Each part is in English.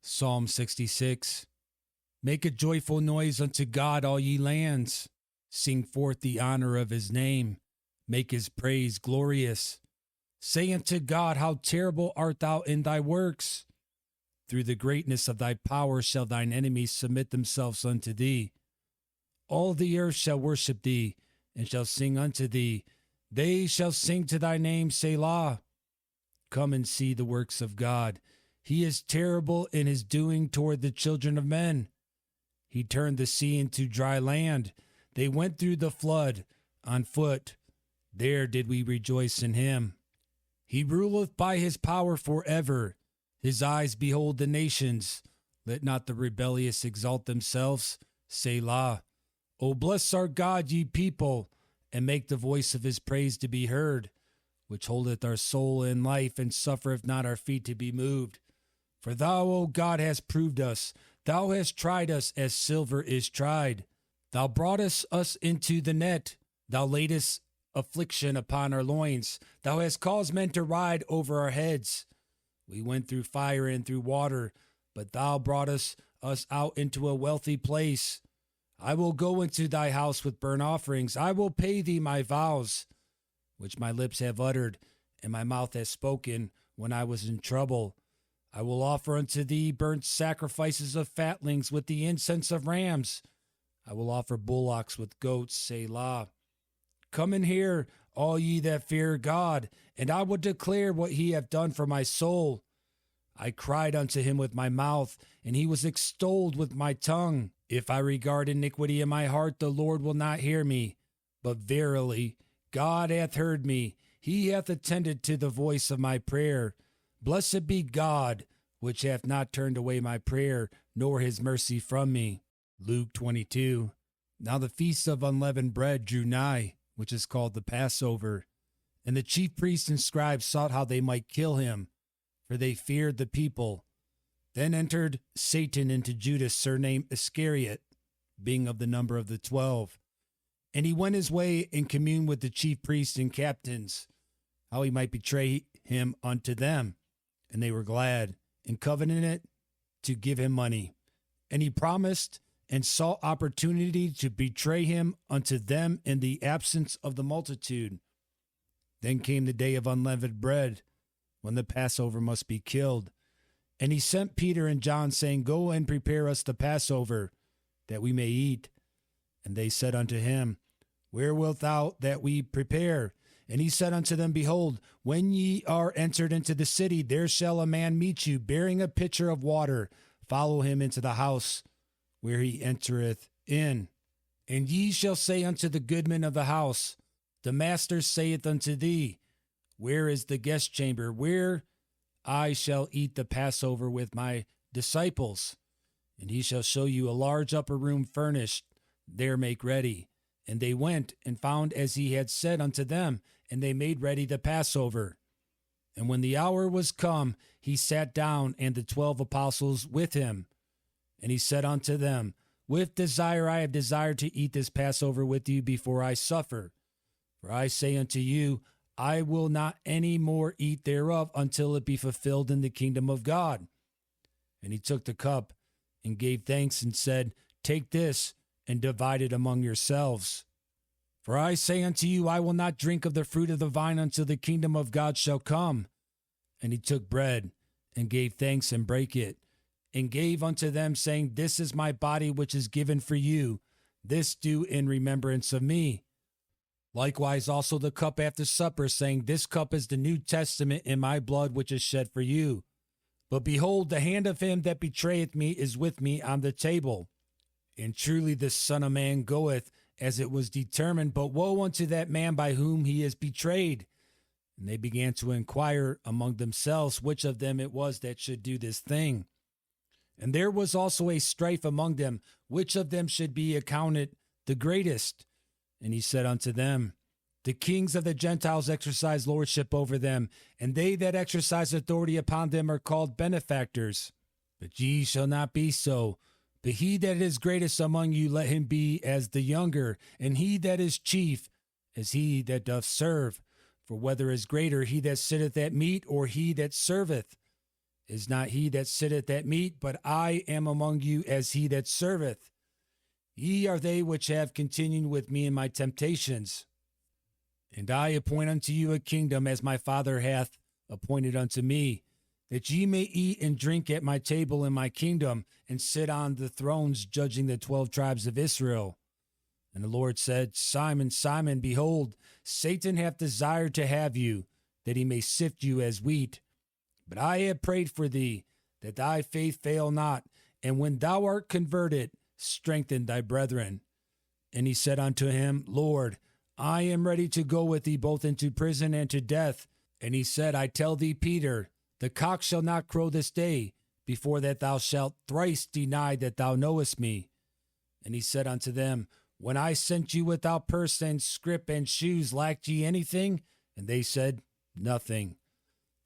Psalm 66. Make a joyful noise unto God, all ye lands. Sing forth the honor of his name. Make his praise glorious. Say unto God, how terrible art thou in thy works. Through the greatness of thy power shall thine enemies submit themselves unto thee. All the earth shall worship thee, and shall sing unto thee. They shall sing to thy name, Selah. Come and see the works of God. He is terrible in his doing toward the children of men. He turned the sea into dry land. They went through the flood on foot. There did we rejoice in him. He ruleth by his power forever. His eyes behold the nations. Let not the rebellious exalt themselves. Selah. O bless our God, ye people, and make the voice of his praise to be heard, which holdeth our soul in life, and suffereth not our feet to be moved. For thou, O God, hast proved us. Thou hast tried us as silver is tried. Thou broughtest us into the net. Thou laidest affliction upon our loins. Thou hast caused men to ride over our heads. We went through fire and through water, but thou broughtest us out into a wealthy place. I will go into thy house with burnt offerings. I will pay thee my vows, which my lips have uttered, and my mouth has spoken when I was in trouble. I will offer unto thee burnt sacrifices of fatlings with the incense of rams. I will offer bullocks with goats, Selah. Come and hear, all ye that fear God, and I will declare what he hath done for my soul. I cried unto him with my mouth, and he was extolled with my tongue. If I regard iniquity in my heart, the Lord will not hear me. But verily, God hath heard me. He hath attended to the voice of my prayer. Blessed be God, which hath not turned away my prayer, nor his mercy from me. Luke 22. Now the feast of unleavened bread drew nigh, which is called the Passover. And the chief priests and scribes sought how they might kill him, for they feared the people. Then entered Satan into Judas, surnamed Iscariot, being of the number of the 12. And he went his way and communed with the chief priests and captains, how he might betray him unto them. And they were glad, and covenanted to give him money. And he promised and sought opportunity to betray him unto them in the absence of the multitude. Then came the day of unleavened bread, when the Passover must be killed. And he sent Peter and John, saying, Go and prepare us the Passover, that we may eat. And they said unto him, Where wilt thou that we prepare? And he said unto them, Behold, when ye are entered into the city, there shall a man meet you, bearing a pitcher of water. Follow him into the house where he entereth in. And ye shall say unto the goodman of the house, The master saith unto thee, Where is the guest chamber, where I shall eat the Passover with my disciples? And he shall show you a large upper room furnished. There make ready. And they went and found as he had said unto them, and they made ready the Passover. And when the hour was come, he sat down, and the 12 apostles with him. And he said unto them, With desire I have desired to eat this Passover with you before I suffer. For I say unto you, I will not any more eat thereof until it be fulfilled in the kingdom of God. And he took the cup and gave thanks and said, Take this and divide it among yourselves. For I say unto you, I will not drink of the fruit of the vine until the kingdom of God shall come. And he took bread and gave thanks and brake it, and gave unto them, saying, This is my body which is given for you. This do in remembrance of me. Likewise also the cup after supper, saying, This cup is the New Testament in my blood which is shed for you. But behold, the hand of him that betrayeth me is with me on the table. And truly the Son of Man goeth as it was determined, but woe unto that man by whom he is betrayed. And they began to inquire among themselves which of them it was that should do this thing. And there was also a strife among them, which of them should be accounted the greatest. And he said unto them, The kings of the Gentiles exercise lordship over them, and they that exercise authority upon them are called benefactors. But ye shall not be so. But he that is greatest among you, let him be as the younger, and he that is chief as he that doth serve. For whether is greater, he that sitteth at meat, or he that serveth? Is not he that sitteth at meat, but I am among you as he that serveth. Ye are they which have continued with me in my temptations. And I appoint unto you a kingdom, as my Father hath appointed unto me, that ye may eat and drink at my table in my kingdom, and sit on the thrones judging the 12 tribes of Israel. And the Lord said, Simon, Simon, behold, Satan hath desired to have you, that he may sift you as wheat. But I have prayed for thee, that thy faith fail not, and when thou art converted, strengthen thy brethren. And he said unto him, Lord, I am ready to go with thee both into prison and to death. And he said, I tell thee, Peter, the cock shall not crow this day, before that thou shalt thrice deny that thou knowest me. And he said unto them, When I sent you without purse and scrip and shoes, lacked ye anything? And they said, Nothing.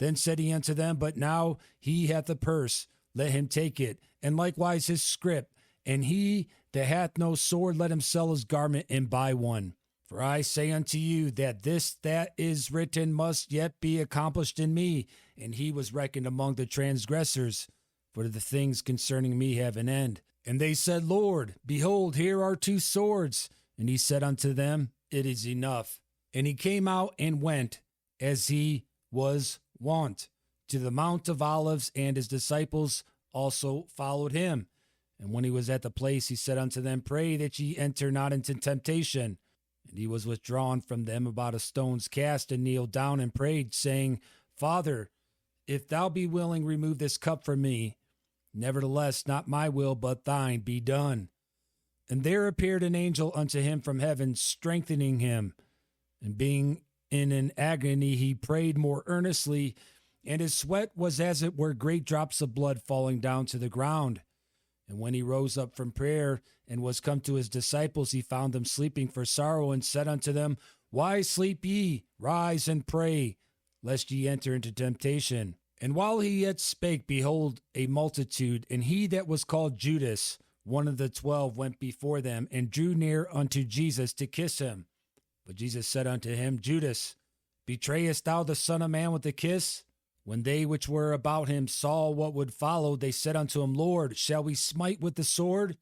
Then said he unto them, But now he hath a purse, let him take it, and likewise his scrip. And he that hath no sword, let him sell his garment and buy one. For I say unto you that this that is written must yet be accomplished in me. And he was reckoned among the transgressors, for the things concerning me have an end. And they said, Lord, behold, here are 2 swords. And he said unto them, It is enough. And he came out and went, as he was wont, to the Mount of Olives, and his disciples also followed him. And when he was at the place, he said unto them, Pray that ye enter not into temptation. And he was withdrawn from them about a stone's cast, and kneeled down and prayed, saying, Father, if thou be willing, remove this cup from me. Nevertheless, not my will, but thine be done. And there appeared an angel unto him from heaven, strengthening him. And being in an agony, he prayed more earnestly, and his sweat was as it were great drops of blood falling down to the ground. And when he rose up from prayer, and was come to his disciples, he found them sleeping for sorrow, and said unto them, Why sleep ye? Rise and pray, lest ye enter into temptation. And while he yet spake, behold, a multitude, and he that was called Judas, one of the 12, went before them, and drew near unto Jesus to kiss him. But Jesus said unto him, Judas, betrayest thou the Son of Man with a kiss? When they which were about him saw what would follow, they said unto him, Lord, shall we smite with the sword?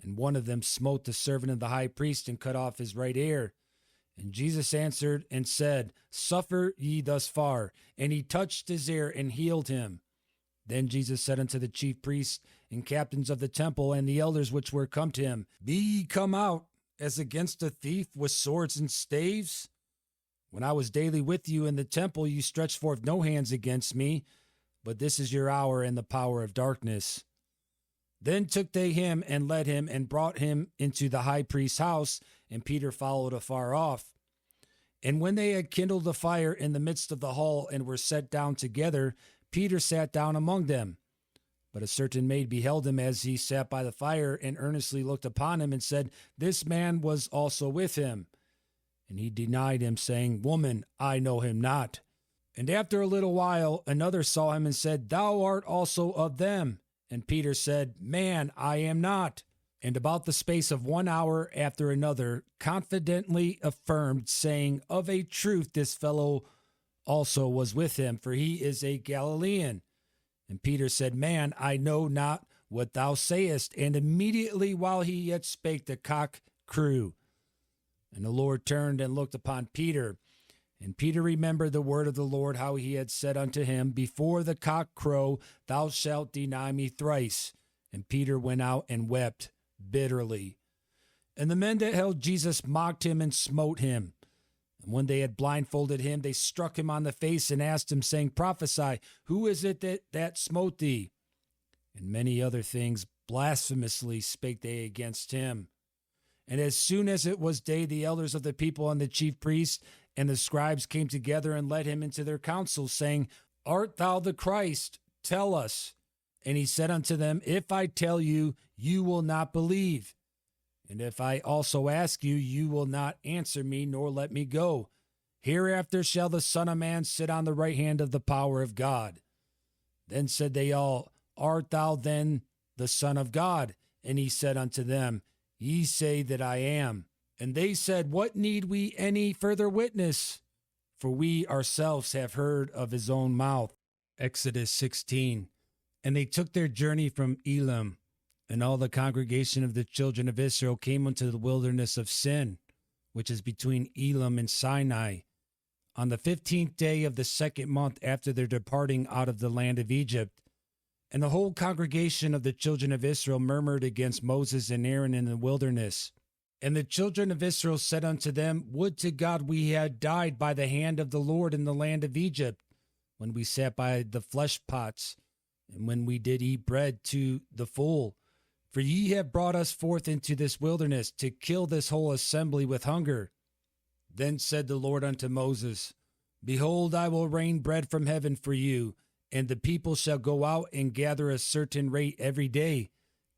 And one of them smote the servant of the high priest, and cut off his right ear. And Jesus answered and said, Suffer ye thus far. And he touched his ear and healed him. Then Jesus said unto the chief priests and captains of the temple and the elders which were come to him, Be ye come out as against a thief with swords and staves? When I was daily with you in the temple, you stretched forth no hands against me, but this is your hour and the power of darkness. Then took they him and led him and brought him into the high priest's house, and Peter followed afar off. And when they had kindled a fire in the midst of the hall and were set down together, Peter sat down among them. But a certain maid beheld him as he sat by the fire, and earnestly looked upon him, and said, This man was also with him. And he denied him, saying, Woman, I know him not. And after a little while another saw him, and said, Thou art also of them. And Peter said, Man, I am not. And about the space of 1 hour after another, confidently affirmed, saying, Of a truth this fellow also was with him, for he is a Galilean. And Peter said, Man, I know not what thou sayest. And immediately while he yet spake, the cock crew. And the Lord turned and looked upon Peter. And Peter remembered the word of the Lord, how he had said unto him, Before the cock crow, thou shalt deny me thrice. And Peter went out and wept bitterly. And the men that held Jesus mocked him and smote him. And when they had blindfolded him, they struck him on the face and asked him, saying, Prophesy, who is it that smote thee? And many other things blasphemously spake they against him. And as soon as it was day, the elders of the people and the chief priests and the scribes came together and led him into their council, saying, Art thou the Christ? Tell us. And he said unto them, If I tell you, you will not believe. And if I also ask you, you will not answer me, nor let me go. Hereafter shall the Son of Man sit on the right hand of the power of God. Then said they all, Art thou then the Son of God? And he said unto them, Ye say that I am. And they said, What need we any further witness? For we ourselves have heard of his own mouth. Exodus 16. And they took their journey from Elim, and all the congregation of the children of Israel came unto the wilderness of Sin, which is between Elim and Sinai, on the 15th day of the second month after their departing out of the land of Egypt. And the whole congregation of the children of Israel murmured against Moses and Aaron in the wilderness. And the children of Israel said unto them, Would to God we had died by the hand of the Lord in the land of Egypt, when we sat by the flesh pots, and when we did eat bread to the full. For ye have brought us forth into this wilderness to kill this whole assembly with hunger. Then said the Lord unto Moses, Behold, I will rain bread from heaven for you, and the people shall go out and gather a certain rate every day,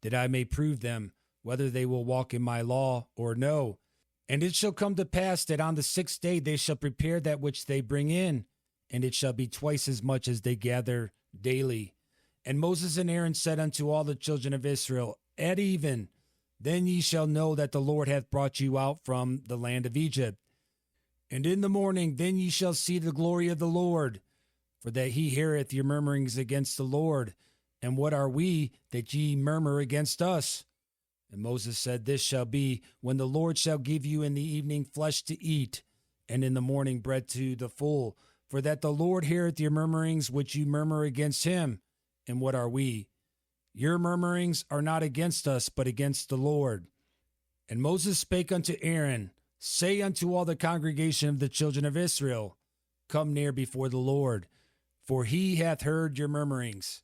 that I may prove them, whether they will walk in my law or no. And it shall come to pass that on the 6th day they shall prepare that which they bring in, and it shall be twice as much as they gather daily. And Moses and Aaron said unto all the children of Israel, At even, then ye shall know that the Lord hath brought you out from the land of Egypt. And in the morning then ye shall see the glory of the Lord, for that he heareth your murmurings against the Lord. And what are we that ye murmur against us? And Moses said, This shall be, when the Lord shall give you in the evening flesh to eat, and in the morning bread to the full, for that the Lord heareth your murmurings which you murmur against him. And what are we? Your murmurings are not against us, but against the Lord. And Moses spake unto Aaron, Say unto all the congregation of the children of Israel, Come near before the Lord, for he hath heard your murmurings.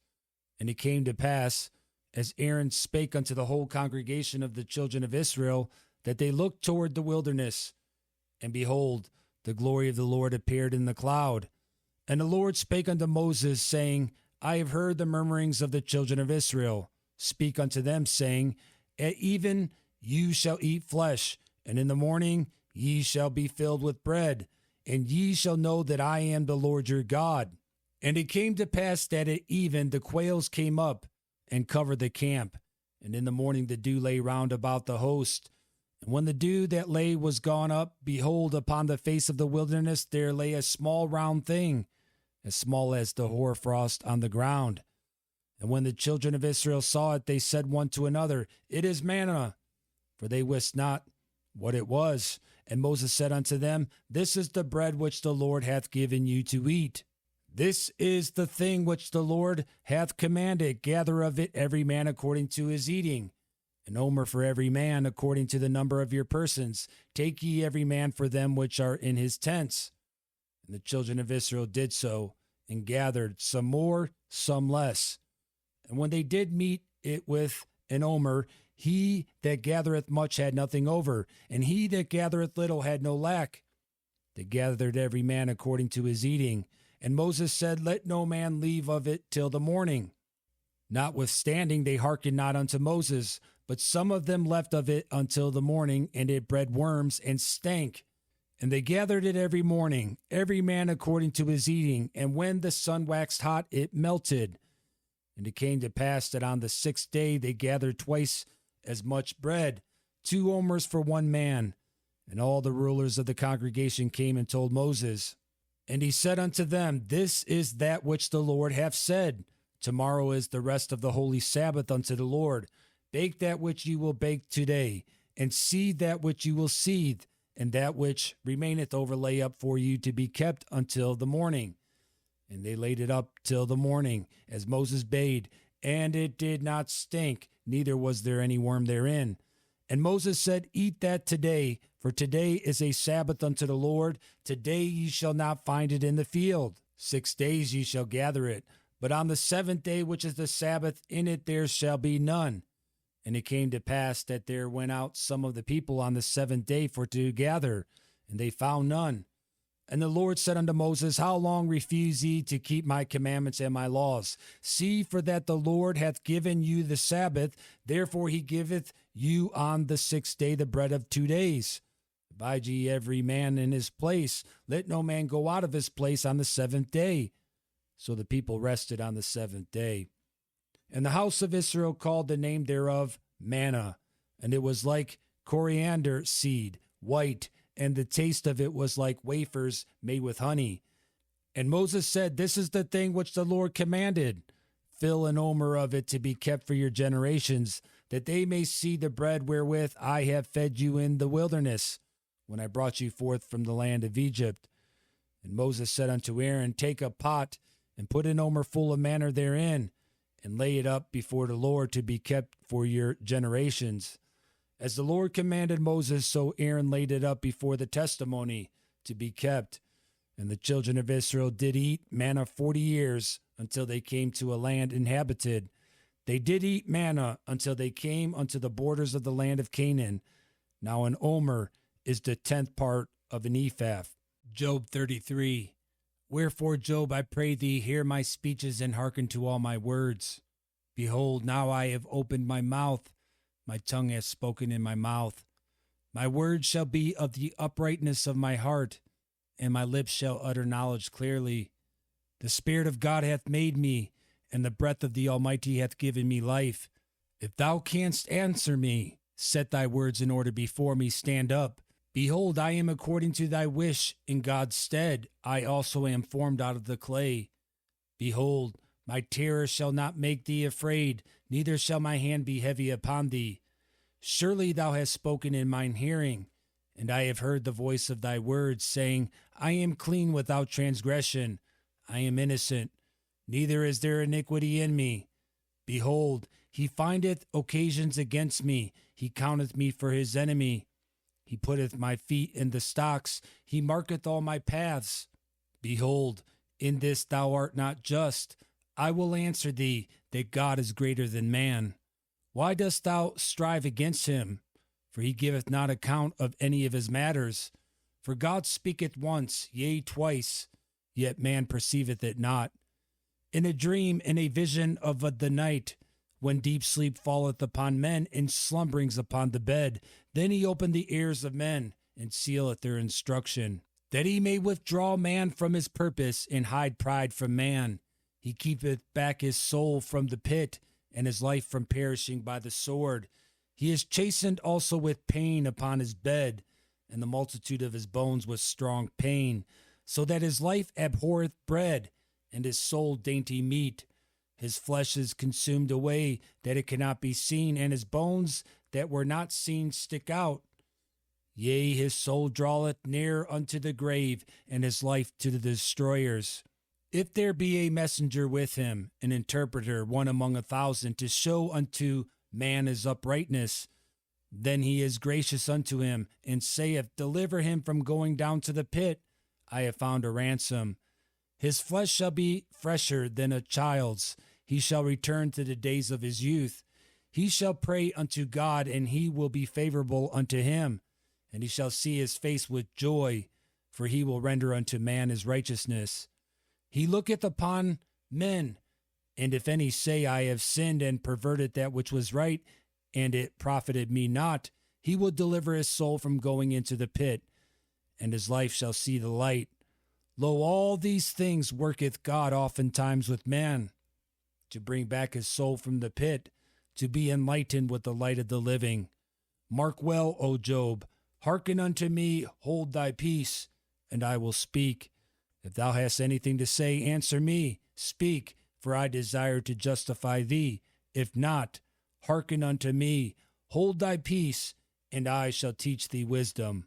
And it came to pass, as Aaron spake unto the whole congregation of the children of Israel, that they looked toward the wilderness. And behold, the glory of the Lord appeared in the cloud. And the Lord spake unto Moses, saying, I have heard the murmurings of the children of Israel. Speak unto them, saying, At even you shall eat flesh, and in the morning ye shall be filled with bread, and ye shall know that I am the Lord your God. And it came to pass that at even the quails came up and covered the camp, and in the morning the dew lay round about the host. And when the dew that lay was gone up, behold, upon the face of the wilderness there lay a small round thing, as small as the hoarfrost on the ground. And when the children of Israel saw it, they said one to another, It is manna, for they wist not what it was. And Moses said unto them, This is the bread which the Lord hath given you to eat. This is the thing which the Lord hath commanded. Gather of it every man according to his eating, an omer for every man according to the number of your persons. Take ye every man for them which are in his tents. And the children of Israel did so, and gathered, some more, some less. And when they did meet it with an omer, he that gathereth much had nothing over, and he that gathereth little had no lack. They gathered every man according to his eating. And Moses said, Let no man leave of it till the morning. Notwithstanding, they hearkened not unto Moses, but some of them left of it until the morning, and it bred worms and stank. And they gathered it every morning, every man according to his eating. And when the sun waxed hot, it melted. And it came to pass that on the 6th day they gathered twice as much bread, 2 omers for one man. And all the rulers of the congregation came and told Moses. And he said unto them, This is that which the Lord hath said. Tomorrow is the rest of the holy Sabbath unto the Lord. Bake that which you will bake today, and seethe that which you will seethe, and that which remaineth over lay up for you to be kept until the morning. And they laid it up till the morning, as Moses bade, and it did not stink, neither was there any worm therein. And Moses said, Eat that today, for today is a Sabbath unto the Lord. Today ye shall not find it in the field. 6 days ye shall gather it, but on the 7th day, which is the Sabbath, in it there shall be none. And it came to pass that there went out some of the people on the 7th day for to gather, and they found none. And the Lord said unto Moses, How long refuse ye to keep my commandments and my laws? See, for that the Lord hath given you the Sabbath, therefore he giveth you on the 6th day the bread of 2 days. Abide ye every man in his place. Let no man go out of his place on the 7th day. So the people rested on the 7th day. And the house of Israel called the name thereof manna, and it was like coriander seed, white, and the taste of it was like wafers made with honey. And Moses said, This is the thing which the Lord commanded. Fill an omer of it to be kept for your generations, that they may see the bread wherewith I have fed you in the wilderness, when I brought you forth from the land of Egypt. And Moses said unto Aaron, Take a pot, and put an omer full of manna therein, and lay it up before the Lord to be kept for your generations. As the Lord commanded Moses, so Aaron laid it up before the testimony to be kept. And the children of Israel did eat manna 40 years, until they came to a land inhabited. They did eat manna until they came unto the borders of the land of Canaan. Now an omer is the 10th part of an ephah. Job 33. Wherefore, Job, I pray thee, hear my speeches and hearken to all my words. Behold, now I have opened my mouth, my tongue hath spoken in my mouth. My words shall be of the uprightness of my heart, and my lips shall utter knowledge clearly. The Spirit of God hath made me, and the breath of the Almighty hath given me life. If thou canst answer me, set thy words in order before me, stand up. Behold, I am according to thy wish in God's stead. I also am formed out of the clay. Behold, my terror shall not make thee afraid, neither shall my hand be heavy upon thee. Surely thou hast spoken in mine hearing, and I have heard the voice of thy words, saying, I am clean without transgression. I am innocent, neither is there iniquity in me. Behold, he findeth occasions against me. He counteth me for his enemy. He putteth my feet in the stocks. He marketh all my paths. Behold, in this thou art not just. I will answer thee that God is greater than man. Why dost thou strive against him? For he giveth not account of any of his matters. For God speaketh once, yea, twice, yet man perceiveth it not. In a dream, in a vision of the night, when deep sleep falleth upon men, and slumberings upon the bed, then he opened the ears of men, and sealeth their instruction, that he may withdraw man from his purpose, and hide pride from man. He keepeth back his soul from the pit, and his life from perishing by the sword. He is chastened also with pain upon his bed, and the multitude of his bones with strong pain, so that his life abhorreth bread, and his soul dainty meat. His flesh is consumed away, that it cannot be seen, and his bones that were not seen stick out. Yea, his soul draweth near unto the grave, and his life to the destroyers. If there be a messenger with him, an interpreter, one among 1,000, to show unto man his uprightness, then he is gracious unto him, and saith, Deliver him from going down to the pit. I have found a ransom. His flesh shall be fresher than a child's. He shall return to the days of his youth. He shall pray unto God, and he will be favorable unto him. And he shall see his face with joy, for he will render unto man his righteousness. He looketh upon men, and if any say, I have sinned and perverted that which was right, and it profited me not, he will deliver his soul from going into the pit, and his life shall see the light. Lo, all these things worketh God oftentimes with man, to bring back his soul from the pit, to be enlightened with the light of the living. Mark well, O Job, hearken unto me, hold thy peace, and I will speak. If thou hast anything to say, answer me, speak, for I desire to justify thee. If not, hearken unto me, hold thy peace, and I shall teach thee wisdom.